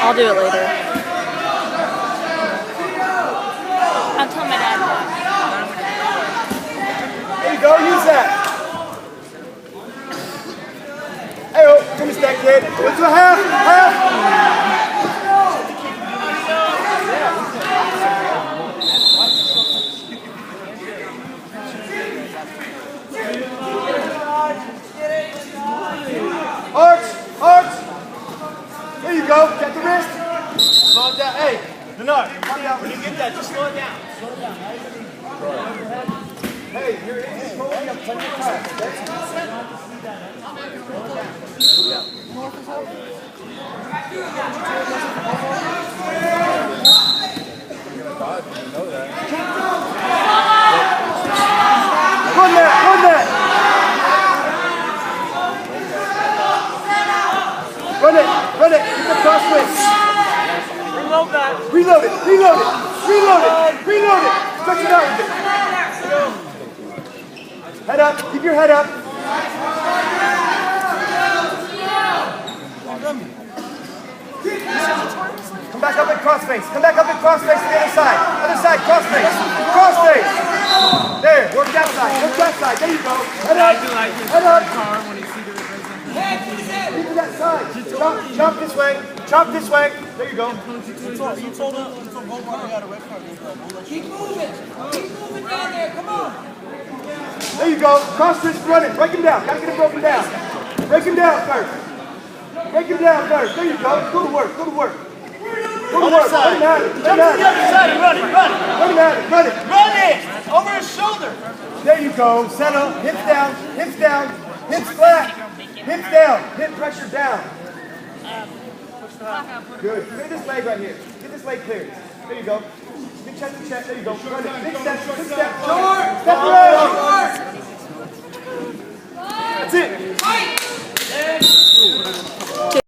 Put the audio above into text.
I'll do it later. I'll tell my dad. There you go, use that. Hey, oh, finish that, kid. Go to a half, Arch. There you go. Get the wrist. Slow it down. Hey, Leonard, when you get that, just slow it down. Hey, you're in control. You have plenty of time. Run that. Run it. Get the crossways. Reload that. Reload it. Stretch it out with it. Head up. Keep your head up. Come back up and crossface. To the other side. Other side, crossface. There, work that side. There you go. Head up. Keep to that side. Chop this way. There you go. You told Omar he had a red card. Keep moving down there. Come on. There you go. Cross wrist, run it. Break him down. Gotta get him broken down. Break him down first. There you go. Go to work. Other side. Jump to the other side and run it. Run it. Over his shoulder. There you go. Settle. Hips down. Hips flat. Hips down. Hip pressure down. Good. Clear this leg right here. Get this leg cleared. There you go. Big chest to chest. There you go. Run it. Big step. Step right.